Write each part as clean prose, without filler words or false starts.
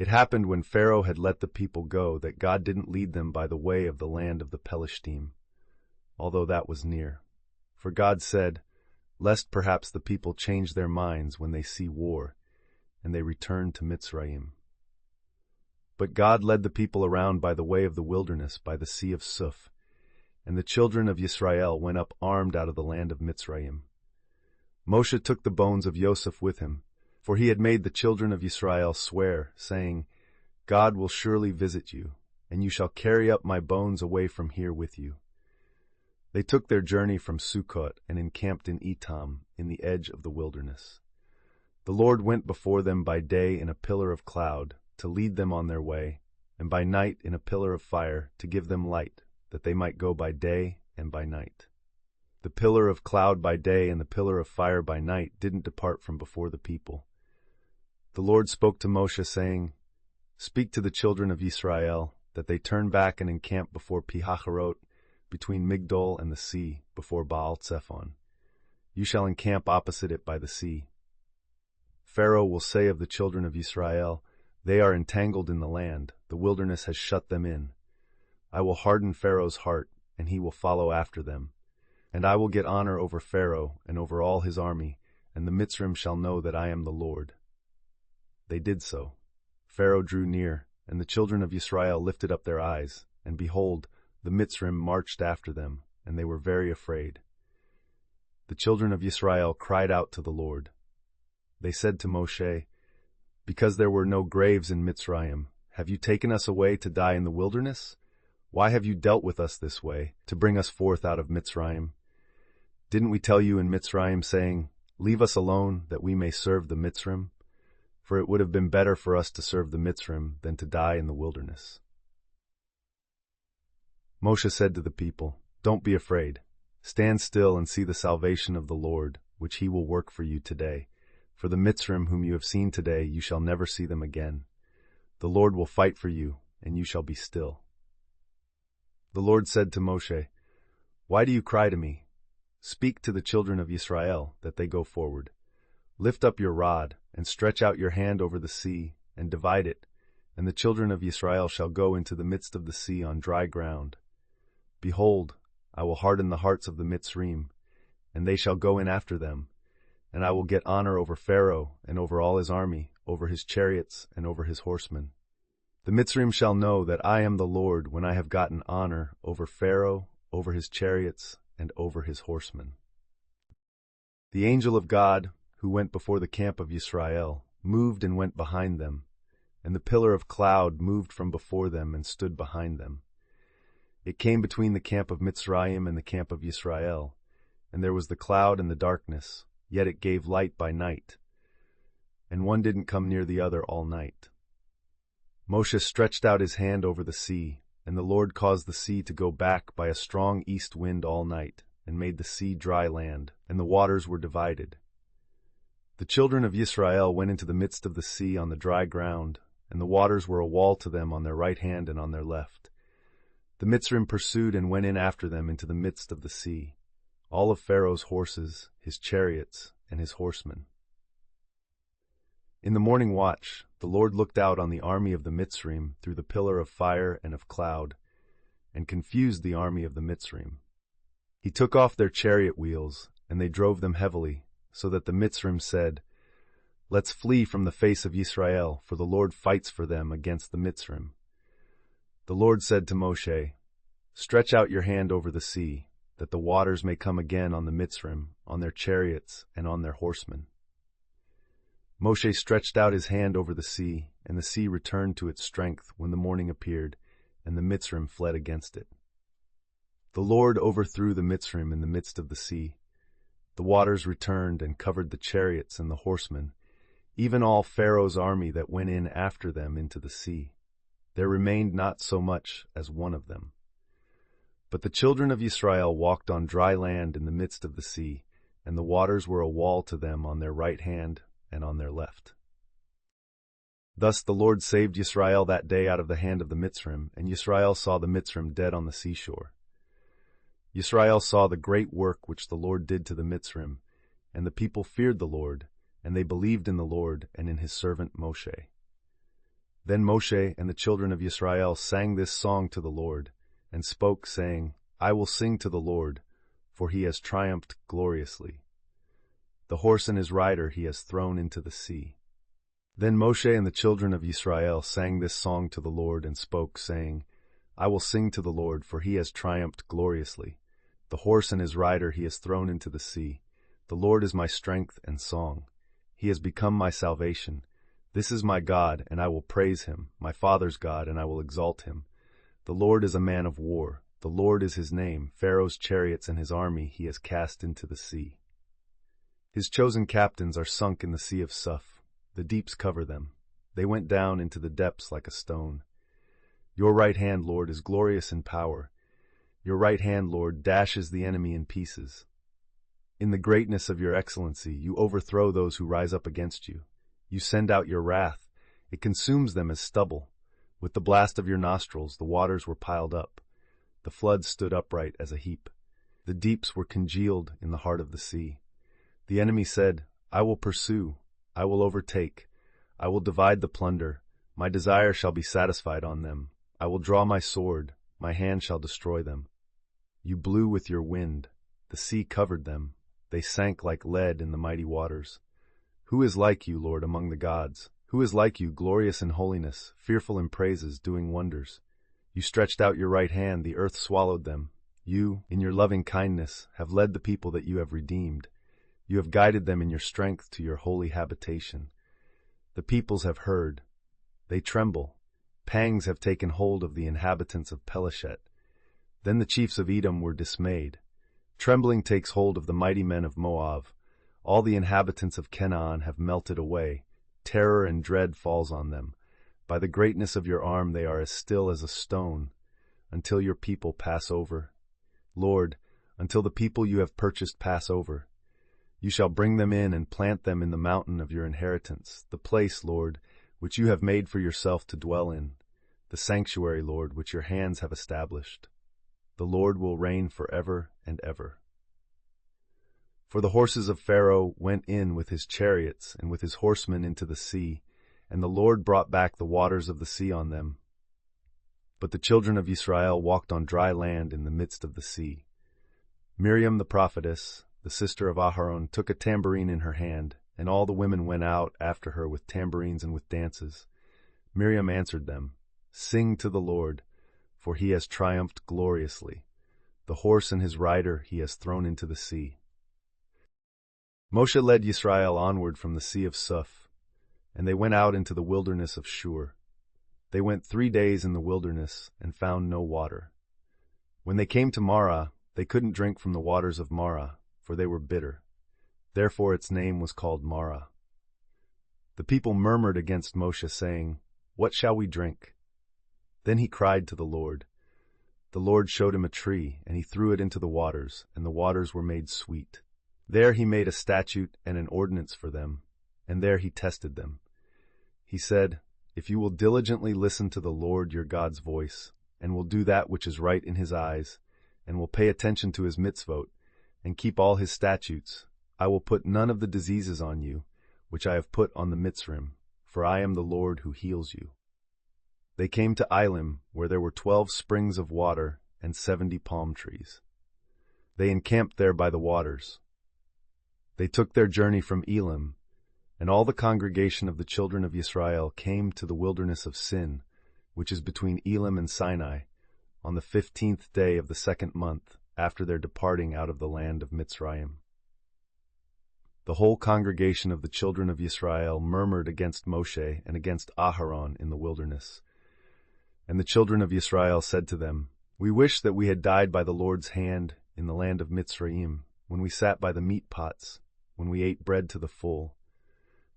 It happened when Pharaoh had let the people go that God didn't lead them by the way of the land of the Pelishtim, although that was near. For God said, lest perhaps the people change their minds when they see war, and they return to Mitzrayim. But God led the people around by the way of the wilderness by the sea of Suf, and the children of Yisrael went up armed out of the land of Mitzrayim. Moshe took the bones of Yosef with him, for he had made the children of Yisrael swear, saying, God will surely visit you, and you shall carry up my bones away from here with you. They took their journey from Sukkot and encamped in Etam, in the edge of the wilderness. The Lord went before them by day in a pillar of cloud, to lead them on their way, and by night in a pillar of fire, to give them light, that they might go by day and by night. The pillar of cloud by day and the pillar of fire by night didn't depart from before the people. The Lord spoke to Moshe, saying, Speak to the children of Israel, that they turn back and encamp before Pi-hahiroth, between Migdol and the sea, before Baal-Zephon. You shall encamp opposite it by the sea. Pharaoh will say of the children of Israel, They are entangled in the land, the wilderness has shut them in. I will harden Pharaoh's heart, and he will follow after them. And I will get honor over Pharaoh and over all his army, and the Mitzrim shall know that I am the Lord. They did so. Pharaoh drew near, and the children of Israel lifted up their eyes, and behold, the Mitzrim marched after them, and they were very afraid. The children of Israel cried out to the Lord. They said to Moshe, Because there were no graves in Mitzrayim, have you taken us away to die in the wilderness? Why have you dealt with us this way, to bring us forth out of Mitzrayim? Didn't we tell you in Mitzrayim, saying, Leave us alone, that we may serve the Mitzrim? For it would have been better for us to serve the Mitzrim than to die in the wilderness. Moshe said to the people, Don't be afraid. Stand still and see the salvation of the Lord, which he will work for you today. For the Mitzrim whom you have seen today, you shall never see them again. The Lord will fight for you, and you shall be still. The Lord said to Moshe, Why do you cry to me? Speak to the children of Israel, that they go forward. Lift up your rod, and stretch out your hand over the sea, and divide it, and the children of Israel shall go into the midst of the sea on dry ground. Behold, I will harden the hearts of the Mitzrim, and they shall go in after them, and I will get honor over Pharaoh, and over all his army, over his chariots, and over his horsemen. The Mitzrim shall know that I am the Lord when I have gotten honor over Pharaoh, over his chariots, and over his horsemen. The angel of God, who went before the camp of Israel, moved and went behind them, and the pillar of cloud moved from before them and stood behind them. It came between the camp of Mitzrayim and the camp of Israel, and there was the cloud and the darkness, yet it gave light by night, and one didn't come near the other all night. Moshe stretched out his hand over the sea, and the Lord caused the sea to go back by a strong east wind all night, and made the sea dry land, and the waters were divided. The children of Israel went into the midst of the sea on the dry ground, and the waters were a wall to them on their right hand and on their left. The Mitzrim pursued and went in after them into the midst of the sea, all of Pharaoh's horses, his chariots, and his horsemen. In the morning watch, the Lord looked out on the army of the Mitzrim through the pillar of fire and of cloud, and confused the army of the Mitzrim. He took off their chariot wheels, and they drove them heavily, so that the Mitzrim said, Let's flee from the face of Israel, for the Lord fights for them against the Mitzrim. The Lord said to Moshe, Stretch out your hand over the sea, that the waters may come again on the Mitzrim, on their chariots, and on their horsemen. Moshe stretched out his hand over the sea, and the sea returned to its strength when the morning appeared, and the Mitzrim fled against it. The Lord overthrew the Mitzrim in the midst of the sea. The waters returned and covered the chariots and the horsemen, even all Pharaoh's army that went in after them into the sea. There remained not so much as one of them. But the children of Israel walked on dry land in the midst of the sea, and the waters were a wall to them on their right hand and on their left. Thus the Lord saved Yisrael that day out of the hand of the Mitzrim, and Yisrael saw the Mitzrim dead on the seashore. Yisrael saw the great work which the Lord did to the Mitzrim, and the people feared the Lord, and they believed in the Lord and in his servant Moshe. Then Moshe and the children of Israel sang this song to the Lord, and spoke, saying, I will sing to the Lord, for he has triumphed gloriously. The horse and his rider he has thrown into the sea. Then Moshe and the children of Israel sang this song to the Lord, and spoke, saying, I will sing to the Lord, for he has triumphed gloriously. The horse and his rider he has thrown into the sea. The Lord is my strength and song. He has become my salvation. This is my God, and I will praise him, my father's God, and I will exalt him. The Lord is a man of war. The Lord is his name. Pharaoh's chariots and his army he has cast into the sea. His chosen captains are sunk in the sea of Suf. The deeps cover them. They went down into the depths like a stone. Your right hand, Lord, is glorious in power. Your right hand, Lord, dashes the enemy in pieces. In the greatness of your excellency, you overthrow those who rise up against you. You send out your wrath. It consumes them as stubble. With the blast of your nostrils, the waters were piled up. The floods stood upright as a heap. The deeps were congealed in the heart of the sea. The enemy said, I will pursue. I will overtake. I will divide the plunder. My desire shall be satisfied on them. I will draw my sword. My hand shall destroy them. You blew with your wind. The sea covered them. They sank like lead in the mighty waters. Who is like you, Lord, among the gods? Who is like you, glorious in holiness, fearful in praises, doing wonders? You stretched out your right hand, the earth swallowed them. You, in your loving kindness, have led the people that you have redeemed. You have guided them in your strength to your holy habitation. The peoples have heard. They tremble. Pangs have taken hold of the inhabitants of Parashat. Then the chiefs of Edom were dismayed. Trembling takes hold of the mighty men of Moab. All the inhabitants of Canaan have melted away. Terror and dread falls on them. By the greatness of your arm they are as still as a stone, until your people pass over. Lord, until the people you have purchased pass over. You shall bring them in and plant them in the mountain of your inheritance, the place, Lord, which you have made for yourself to dwell in, the sanctuary, Lord, which your hands have established. The Lord will reign forever and ever. For the horses of Pharaoh went in with his chariots and with his horsemen into the sea, and the Lord brought back the waters of the sea on them. But the children of Israel walked on dry land in the midst of the sea. Miriam the prophetess, the sister of Aharon, took a tambourine in her hand, and all the women went out after her with tambourines and with dances. Miriam answered them, Sing to the Lord, for he has triumphed gloriously. The horse and his rider he has thrown into the sea. Moshe led Yisrael onward from the sea of Suf, and they went out into the wilderness of Shur. They went 3 days in the wilderness and found no water. When they came to Marah, they couldn't drink from the waters of Marah, for they were bitter. Therefore its name was called Marah. The people murmured against Moshe, saying, What shall we drink? Then he cried to the Lord. The Lord showed him a tree, and he threw it into the waters, and the waters were made sweet. There he made a statute and an ordinance for them, and there he tested them. He said, If you will diligently listen to the Lord your God's voice, and will do that which is right in his eyes, and will pay attention to his mitzvot, and keep all his statutes, I will put none of the diseases on you, which I have put on the Mitzrim, for I am the Lord who heals you. They came to Elim, where there were 12 springs of water and 70 palm trees. They encamped there by the waters. They took their journey from Elim, and all the congregation of the children of Israel came to the wilderness of Sin, which is between Elim and Sinai, on the 15th day of the 2nd month after their departing out of the land of Mitzrayim. The whole congregation of the children of Israel murmured against Moshe and against Aharon in the wilderness. And the children of Israel said to them, We wish that we had died by the Lord's hand in the land of Mitzrayim, when we sat by the meat pots, when we ate bread to the full.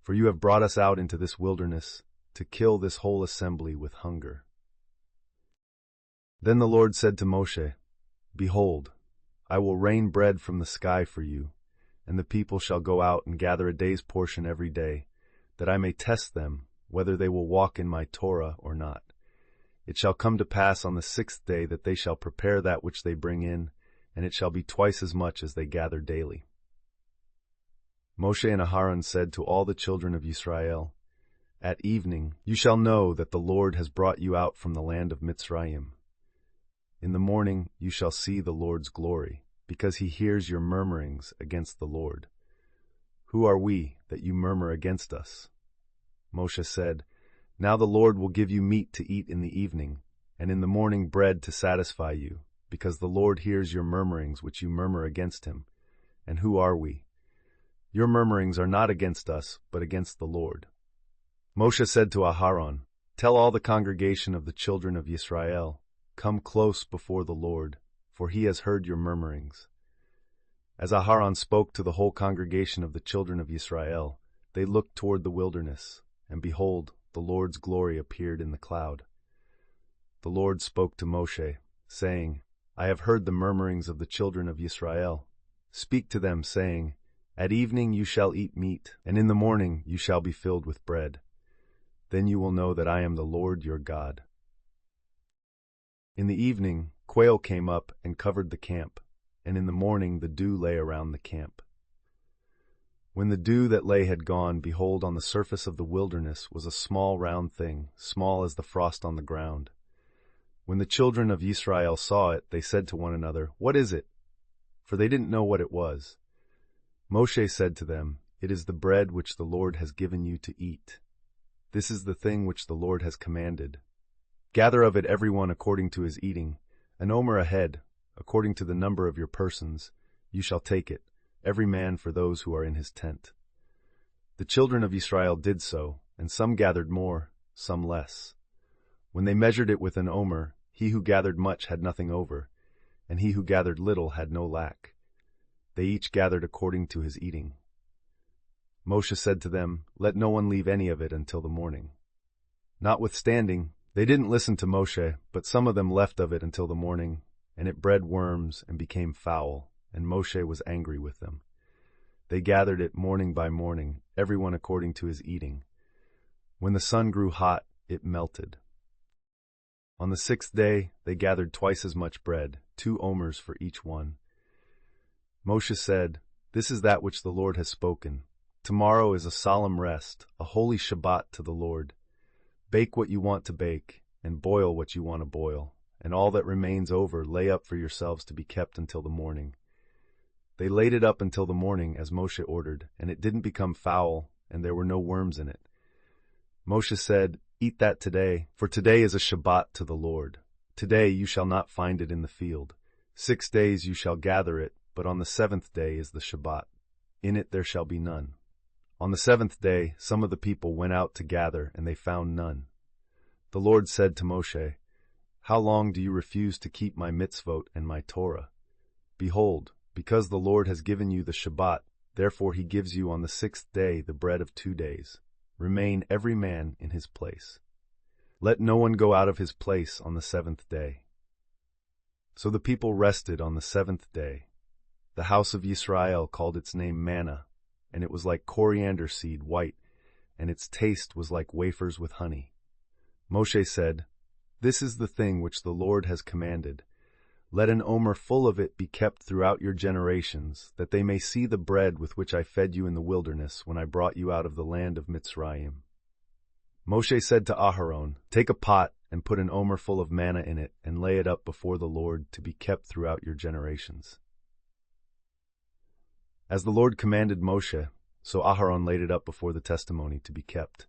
For you have brought us out into this wilderness to kill this whole assembly with hunger. Then the Lord said to Moshe, Behold, I will rain bread from the sky for you, and the people shall go out and gather a day's portion every day, that I may test them whether they will walk in my Torah or not. It shall come to pass on the 6th day that they shall prepare that which they bring in, and it shall be twice as much as they gather daily. Moshe and Aharon said to all the children of Israel, At evening you shall know that the Lord has brought you out from the land of Mitzrayim. In the morning you shall see the Lord's glory, because he hears your murmurings against the Lord. Who are we that you murmur against us? Moshe said, Now the Lord will give you meat to eat in the evening, and in the morning bread to satisfy you, because the Lord hears your murmurings which you murmur against him. And who are we? Your murmurings are not against us, but against the Lord. Moshe said to Aharon, Tell all the congregation of the children of Yisrael, Come close before the Lord, for he has heard your murmurings. As Aharon spoke to the whole congregation of the children of Yisrael, they looked toward the wilderness, and behold, the Lord's glory appeared in the cloud. The Lord spoke to Moshe, saying, I have heard the murmurings of the children of Yisrael. Speak to them, saying, At evening you shall eat meat, and in the morning you shall be filled with bread. Then you will know that I am the Lord your God. In the evening, quail came up and covered the camp, and in the morning the dew lay around the camp. When the dew that lay had gone, behold, on the surface of the wilderness was a small round thing, small as the frost on the ground. When the children of Israel saw it, they said to one another, What is it? For they didn't know what it was. Moshe said to them, It is the bread which the Lord has given you to eat. This is the thing which the Lord has commanded. Gather of it every one according to his eating, an omer a head, according to the number of your persons. You shall take it, every man for those who are in his tent. The children of Israel did so, and some gathered more, some less. When they measured it with an omer, he who gathered much had nothing over, and he who gathered little had no lack. They each gathered according to his eating. Moshe said to them, Let no one leave any of it until the morning. Notwithstanding, they didn't listen to Moshe, but some of them left of it until the morning, and it bred worms and became foul, and Moshe was angry with them. They gathered it morning by morning, everyone according to his eating. When the sun grew hot, it melted. On the 6th day, they gathered twice as much bread, 2 omers for each one. Moshe said, This is that which the Lord has spoken. Tomorrow is a solemn rest, a holy Shabbat to the Lord. Bake what you want to bake, and boil what you want to boil, and all that remains over lay up for yourselves to be kept until the morning. They laid it up until the morning, as Moshe ordered, and it didn't become foul, and there were no worms in it. Moshe said, Eat that today, for today is a Shabbat to the Lord. Today you shall not find it in the field. 6 days you shall gather it, but on the 7th day is the Shabbat. In it there shall be none. On the 7th day some of the people went out to gather, and they found none. The Lord said to Moshe, How long do you refuse to keep my mitzvot and my Torah? Behold, because the Lord has given you the Shabbat, therefore he gives you on the 6th day the bread of 2 days. Remain every man in his place. Let no one go out of his place on the 7th day. So the people rested on the 7th day. The house of Israel called its name manna, and it was like coriander seed white, and its taste was like wafers with honey. Moshe said, This is the thing which the Lord has commanded. Let an omer full of it be kept throughout your generations, that they may see the bread with which I fed you in the wilderness when I brought you out of the land of Mitzrayim. Moshe said to Aharon, Take a pot and put an omer full of manna in it, and lay it up before the Lord to be kept throughout your generations. As the Lord commanded Moshe, so Aharon laid it up before the testimony to be kept.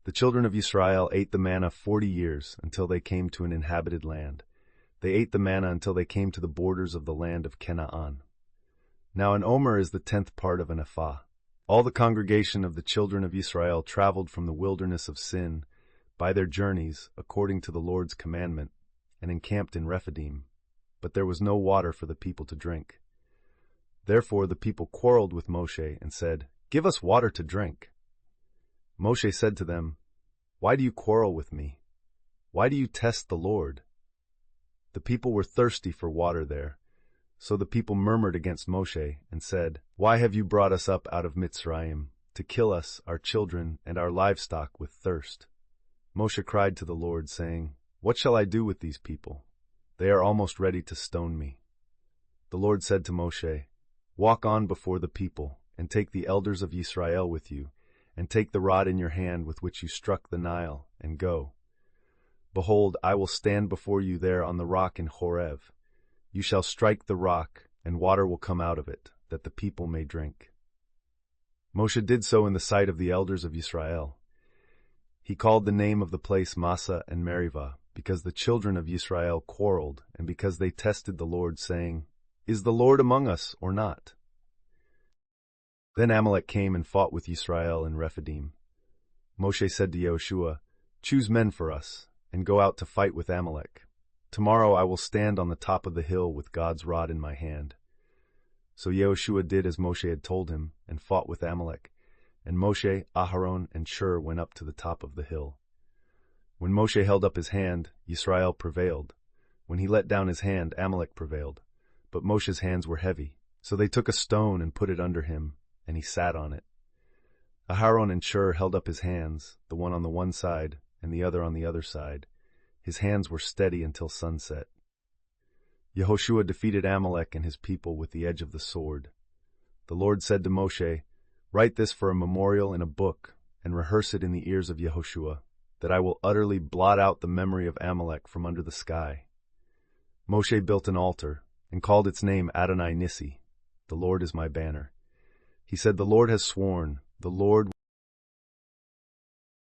The children of Israel ate the manna 40 years, until they came to an inhabited land. They ate the manna until they came to the borders of the land of Canaan. Now an omer is the 10th part of an ephah. All the congregation of the children of Israel traveled from the wilderness of Sin by their journeys according to the Lord's commandment, and encamped in Rephidim. But there was no water for the people to drink. Therefore the people quarreled with Moshe and said, Give us water to drink. Moshe said to them, Why do you quarrel with me? Why do you test the Lord? The people were thirsty for water there. So the people murmured against Moshe and said, Why have you brought us up out of Mitzrayim, to kill us, our children, and our livestock with thirst? Moshe cried to the Lord, saying, What shall I do with these people? They are almost ready to stone me. The Lord said to Moshe, Walk on before the people, and take the elders of Israel with you, and take the rod in your hand with which you struck the Nile, and go. Behold, I will stand before you there on the rock in Horeb. You shall strike the rock, and water will come out of it, that the people may drink." Moshe did so in the sight of the elders of Israel. He called the name of the place Massah and Meribah, because the children of Israel quarreled, and because they tested the Lord, saying, "Is the Lord among us or not?" Then Amalek came and fought with Israel in Rephidim. Moshe said to Yehoshua, "Choose men for us, and go out to fight with Amalek. Tomorrow I will stand on the top of the hill with God's rod in my hand." So Yehoshua did as Moshe had told him, and fought with Amalek. And Moshe, Aharon, and Shur went up to the top of the hill. When Moshe held up his hand, Israel prevailed. When he let down his hand, Amalek prevailed. But Moshe's hands were heavy. So they took a stone and put it under him, and he sat on it. Aharon and Shur held up his hands, the one on the one side and the other on the other side. His hands were steady until sunset. Yehoshua defeated Amalek and his people with the edge of the sword. The Lord said to Moshe, "Write this for a memorial in a book, and rehearse it in the ears of Yehoshua, that I will utterly blot out the memory of Amalek from under the sky." Moshe built an altar, and called its name Adonai Nissi, "The Lord is my banner." He said, "The Lord has sworn, the Lord